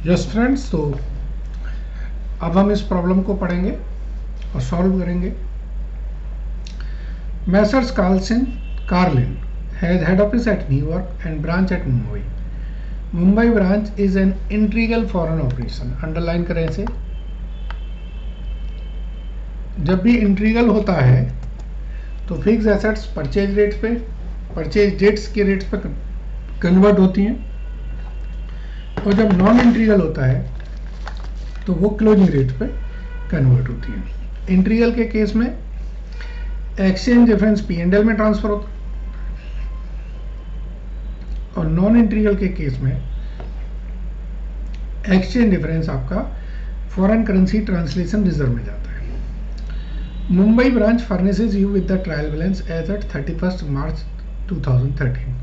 Yes friends, तो अब हम इस प्रॉब्लम को पढ़ेंगे और सॉल्व करेंगे। Messrs Carlin has head office at New York and branch at Mumbai. Mumbai branch is an integral foreign operation. Underline करें इसे। जब भी इंटीग्रल होता है तो फिक्स एसेट्स परचेज डेट्स के रेट्स पर कन्वर्ट होती हैं, और जब नॉन इंटीग्रल होता है तो वो क्लोजिंग रेट पे कन्वर्ट होती है। इंटीग्रल के केस में एक्सचेंज डिफरेंस P&L में ट्रांसफर होता है, और नॉन इंटीग्रल के केस में एक्सचेंज डिफरेंस आपका फॉरेन करेंसी ट्रांसलेशन रिजर्व में जाता है। Mumbai branch furnishes you with the trial balance as at 31 March 2013।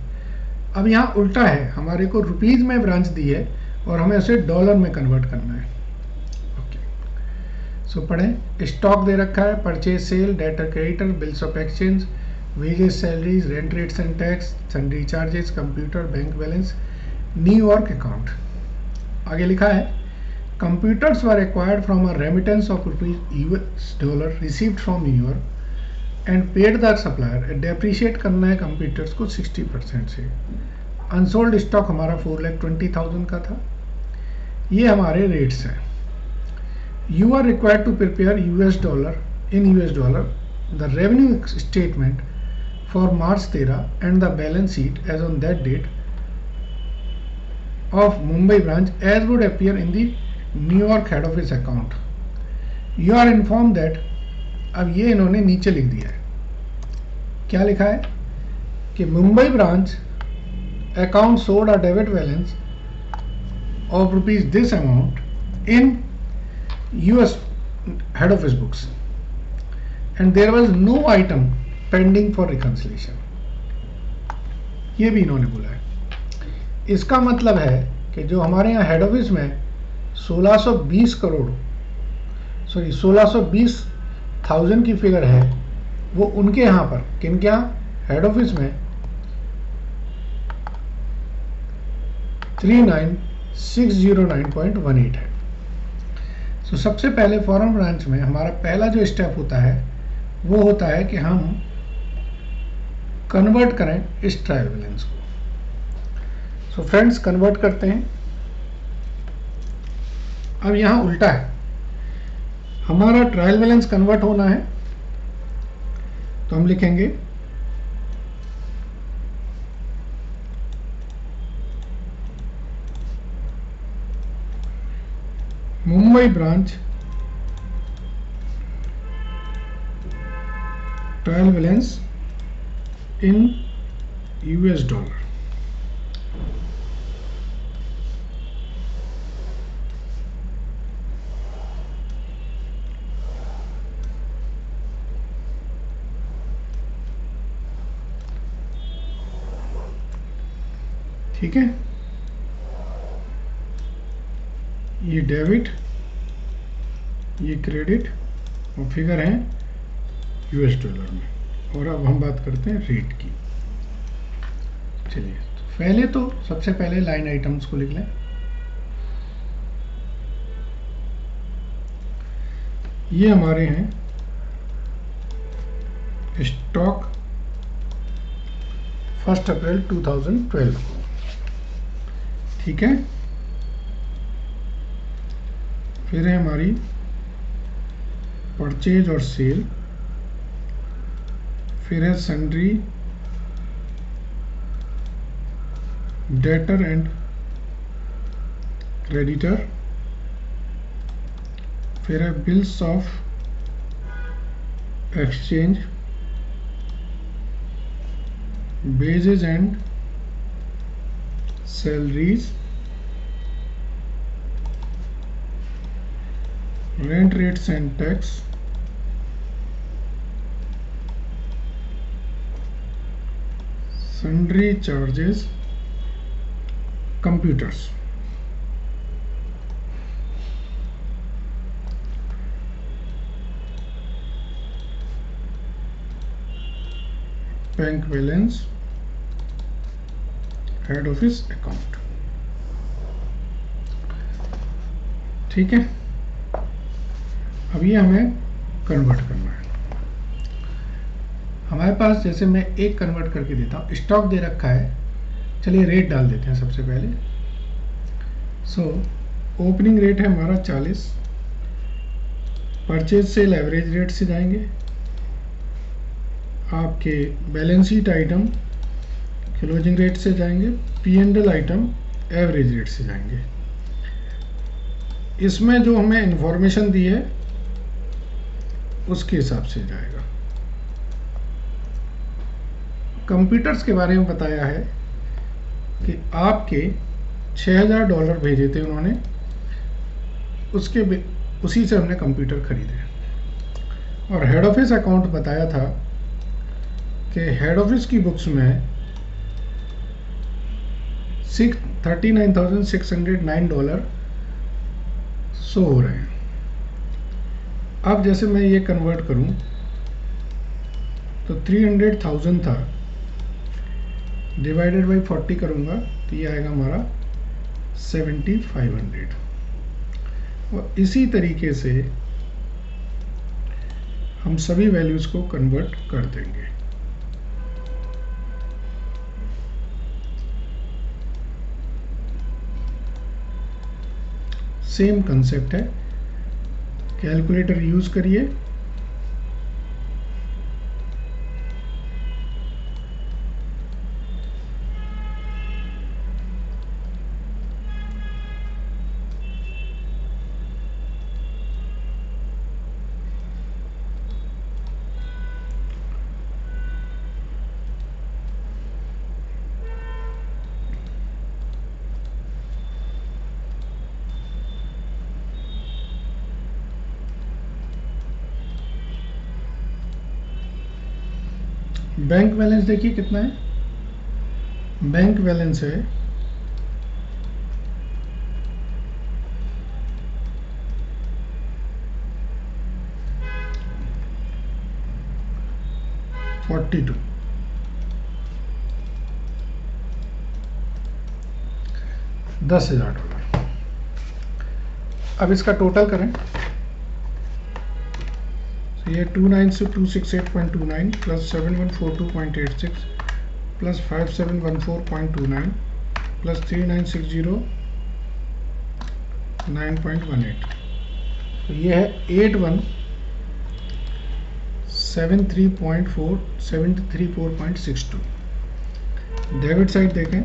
अब यहाँ उल्टा है, हमारे को रुपीज में ब्रांच दी है और हमें उसे डॉलर में कन्वर्ट करना है। सो पढ़ें। स्टॉक दे रखा है, purchase sale, debtor creditor, bills of exchange, wages salaries, rent rates and tax, sundry charges, computer, bank balance, New York account. आगे लिखा है computers were acquired from a remittance of $US received from New York and paid the supplier. Depreciate करना है computers को 60% से। Unsold stock हमारा 4,20,000 का था। ये हमारे रेट्स हैं। You are required to prepare US dollar the revenue statement for March 13 and the balance sheet as on that date of Mumbai branch as would appear in the New York head office account. You are informed that, अब ये इन्होंने नीचे लिख दिया है। क्या लिखा है कि Mumbai branch account showed a debit balance of rupees this amount in US head office books and there was no item pending for reconciliation। ये भी इन्होंने बोला है। इसका मतलब है कि जो हमारे यहाँ हेड ऑफिस में 1620,000 की फिगर है, वो उनके यहाँ पर किनके यहाँ हेड ऑफिस में 39,609.18 है। तो सबसे पहले फॉरेन ब्रांच में हमारा पहला जो स्टेप होता है वो होता है कि हम कन्वर्ट करें इस ट्रायल बैलेंस को। सो फ्रेंड्स, कन्वर्ट करते हैं। अब यहाँ उल्टा है, हमारा ट्रायल बैलेंस कन्वर्ट होना है तो हम लिखेंगे मुंबई ब्रांच ट्रायल बैलेंस इन US डॉलर। ठीक है, ये डेबिट, ये क्रेडिट और फिगर है US डॉलर में। और अब हम बात करते हैं रेट की। चलिए, पहले तो सबसे पहले लाइन आइटम्स को लिख लें। ये हमारे हैं स्टॉक 1 अप्रैल 2012 को। ठीक है, फिर है हमारी परचेज और सेल, फिर है सन्ड्री, डेटर एंड क्रेडिटर, फिर है bills of exchange, wages and salaries, rent rates and tax, sundry charges, computers. Bank balance, head office account. ठीक है, अब ये हमें कन्वर्ट करना है। हमारे पास जैसे मैं एक कन्वर्ट करके देता हूँ, स्टॉक दे रखा है, चलिए रेट डाल देते हैं सबसे पहले। सो ओपनिंग रेट है हमारा 40, परचेज सेल एवरेज रेट से जाएंगे, आपके balance sheet item closing rate से जाएंगे, P&L आइटम एवरेज रेट से जाएंगे। इसमें जो हमें इंफॉर्मेशन दी है उसके हिसाब से जाएगा। कंप्यूटर्स के बारे में बताया है कि आपके $6000 भेजे थे उन्होंने, उसी से हमने कंप्यूटर खरीदे। और हेड ऑफिस अकाउंट बताया था कि हेड ऑफिस की बुक्स में $39,609 शो हो रहे हैं। अब जैसे मैं ये कन्वर्ट करूं तो 300,000 था, डिवाइडेड बाई 40 करूंगा तो ये आएगा हमारा 7500। और इसी तरीके से हम सभी वैल्यूज को कन्वर्ट कर देंगे। सेम कंसेप्ट है, कैलकुलेटर यूज करिए, बैंक बैलेंस देखिए कितना है, बैंक बैलेंस है $42। $10,000। अब इसका टोटल करें तो ये 296,268.29 प्लस 7142.86 प्लस 5714.29 प्लस 3960.9.18, तो ये है 8173.472। डेबिट साइड देखें,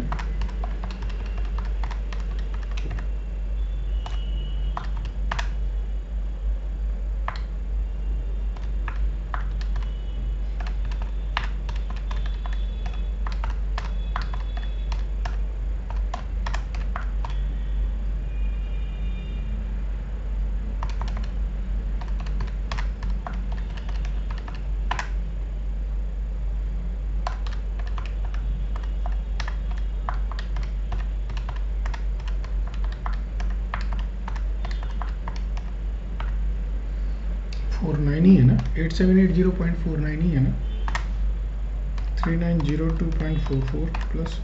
ही है ना, 8780.49 ही है ना, 3902.44 प्लस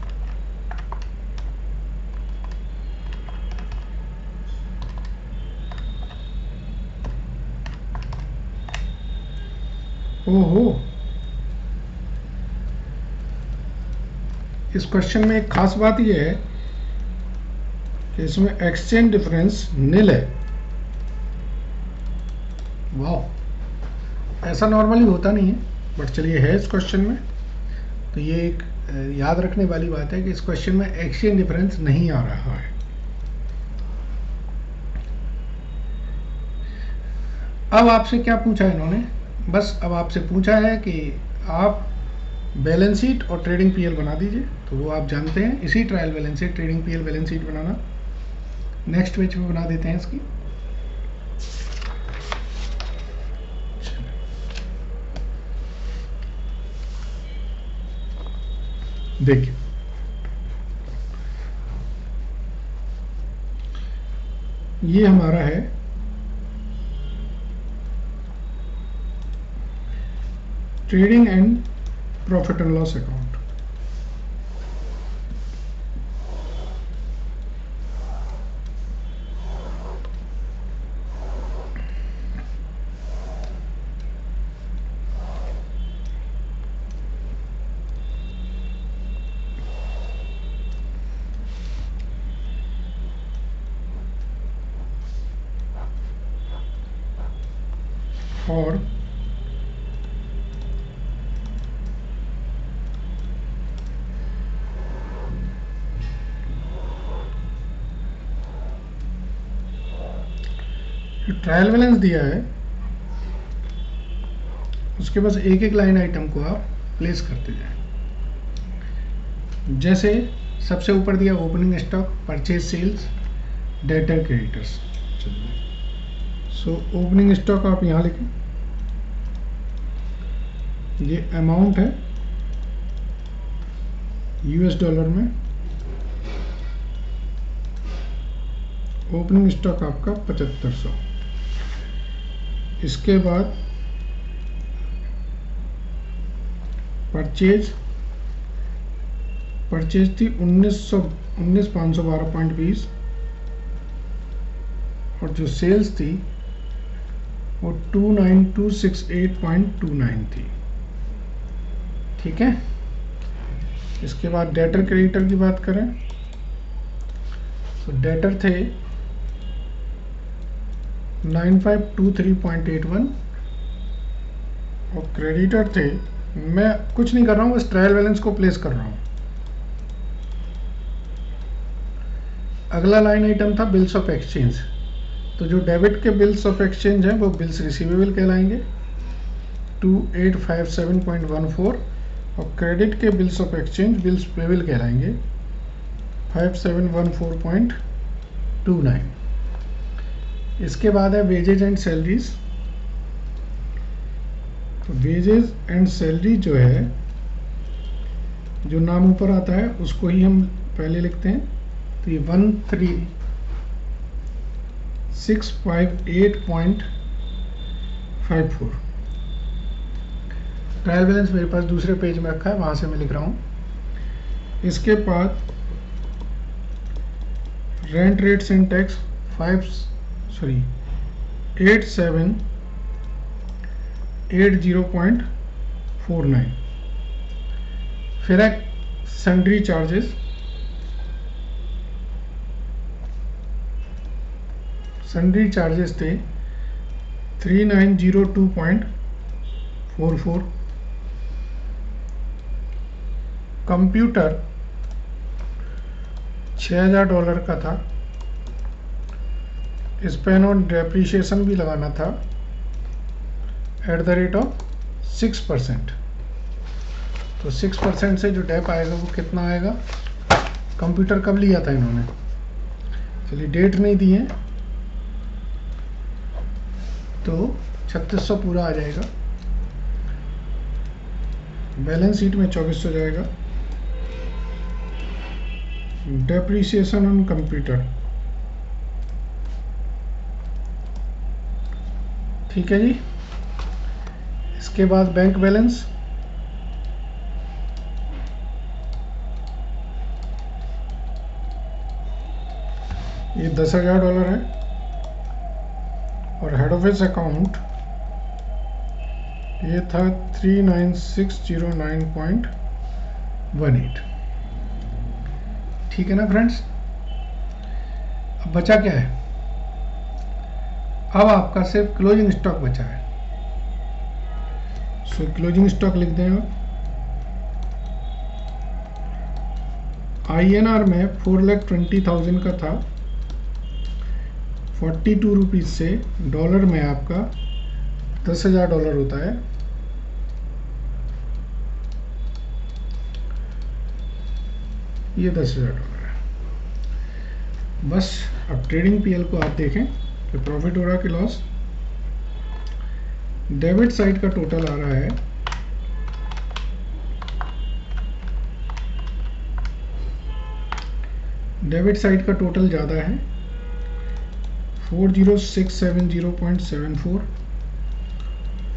ओहो, इस क्वेश्चन में एक खास बात यह है कि इसमें एक्सचेंज डिफरेंस नील है। वाह, ऐसा नॉर्मली होता नहीं है, बट चलिए है इस क्वेश्चन में। तो ये एक याद रखने वाली बात है कि इस क्वेश्चन में एक्सचेंज डिफरेंस नहीं आ रहा है। अब आपसे क्या पूछा है इन्होंने, बस अब आपसे पूछा है कि आप बैलेंस शीट और ट्रेडिंग पीएल बना दीजिए, तो वो आप जानते हैं, इसी ट्रायल बैलेंस से ट्रेडिंग पीएल बैलेंस शीट बनाना। नेक्स्ट पेज पे बना देते हैं इसकी। देखिए ये हमारा है trading and profit and loss account. और ट्रायल बैलेंस दिया है उसके बस एक एक लाइन आइटम को आप प्लेस करते जाएं। जैसे सबसे ऊपर दिया opening stock, purchase sales, debtor creditors. So opening stock आप यहाँ लिखें, ये अमाउंट है $, में। ओपनिंग स्टॉक आपका 7500। इसके बाद परचेज थी 19,512.20 और जो सेल्स थी वो 29,268.29 थी। ठीक है। इसके बाद डेटर क्रेडिटर की बात करें तो डेटर थे 9523.81 और क्रेडिटर थे, मैं कुछ नहीं कर रहा हूँ, बस ट्रायल बैलेंस को प्लेस कर रहा हूँ। अगला लाइन आइटम था बिल्स ऑफ एक्सचेंज। तो जो डेबिट के बिल्स ऑफ एक्सचेंज हैं वो बिल्स रिसीवेबल कहलाएंगे 2857.14 और क्रेडिट के bills of exchange bills payable कहलाएंगे 5714.29। इसके बाद है वेजेज एंड सैलरीज। तो वेजेज एंड सैलरी जो है, जो नाम ऊपर आता है उसको ही हम पहले लिखते हैं। तो ये 13658.54। ट्रायल बैलेंस मेरे पास दूसरे पेज में रखा है, वहां से मैं लिख रहा हूँ। इसके बाद रेंट रेट्स एंड टैक्स 8780.49। फिर है सन्ड्री चार्जेस, सन्ड्री चार्जेस थे 3902.44। कंप्यूटर $6000 का था। इस पे इन्होंने डेप्रीशिएशन भी लगाना था @6%। तो 6% से जो डेप आएगा वो कितना आएगा? कंप्यूटर कब लिया था इन्होंने? चलिए डेट नहीं दी है तो 3600 पूरा आ जाएगा। बैलेंस शीट में 2400 जाएगा। डेप्रीशिएशन ऑन कंप्यूटर, ठीक है जी। इसके बाद बैंक बैलेंस, ये $10,000 है और हेड ऑफिस अकाउंट ये था 39609.18। ठीक है ना फ्रेंड्स। अब बचा क्या है? अब आपका सिर्फ क्लोजिंग स्टॉक बचा है। सो क्लोजिंग स्टॉक लिख दें आप। INR में 4,20,000 का था, 42 रुपीज़ से डॉलर में आपका $10,000 होता है। ये $10,000 है। बस अब ट्रेडिंग PL को आप देखें कि प्रॉफिट हो रहा कि लॉस। डेबिट साइड का टोटल आ रहा है डेबिट साइड का टोटल ज़्यादा है 40,670.74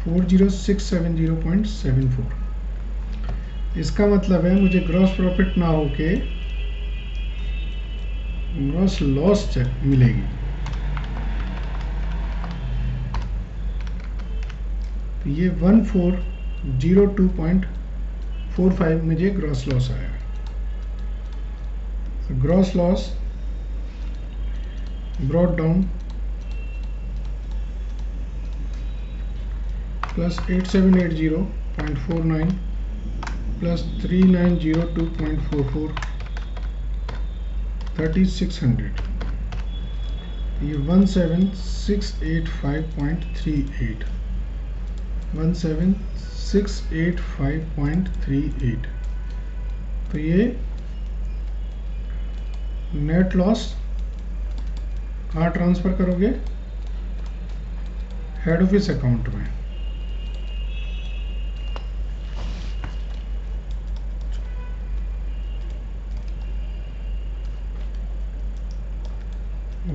40,670.74। इसका मतलब है मुझे ग्रॉस प्रॉफिट ना होके ग्रॉस लॉस मिलेगी। तो ये 1402.45 मुझे ग्रॉस लॉस आया। Gross loss brought down plus 8780.49 plus 3902.44 3600, ये 17685.38 17685.38। तो ये नेट लॉस कहाँ ट्रांसफ़र करोगे? हेड ऑफिस अकाउंट में।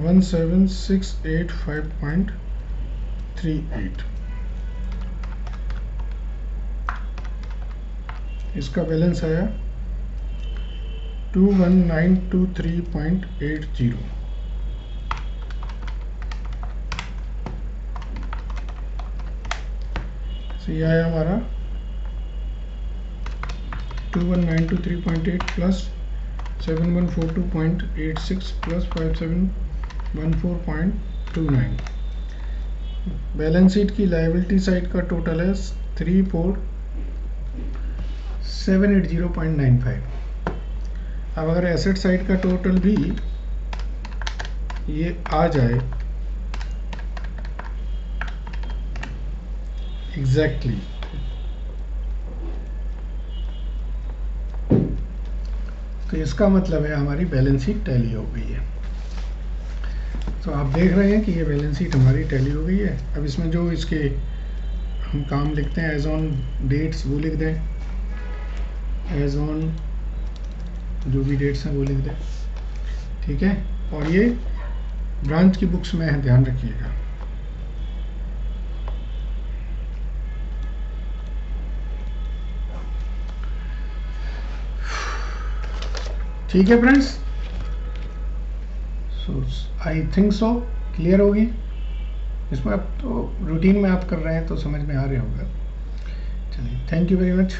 $17,685.38। इसका बैलेंस आया 21923.80। ये आया हमारा 21923.8 प्लस 7142.86 प्लस 5714.29। बैलेंस शीट की लायबिलिटी साइड का टोटल है 34780.95। अब अगर एसेट साइड का टोटल भी ये आ जाए एग्जैक्टली, तो इसका मतलब है हमारी बैलेंस शीट टैली हो गई है। तो आप देख रहे हैं कि ये बैलेंस शीट हमारी टैली हो गई है। अब इसमें जो इसके हम काम लिखते हैं एज ऑन डेट्स वो लिख दें, एज ऑन जो भी डेट्स हैं वो लिख दें, ठीक है। और ये ब्रांच की बुक्स में है, ध्यान रखिएगा। ठीक है friends, so I think so clear होगी। इसमें अब तो रूटीन में आप कर रहे हैं तो समझ में आ रहे होगा। चलिए, थैंक यू वेरी मच।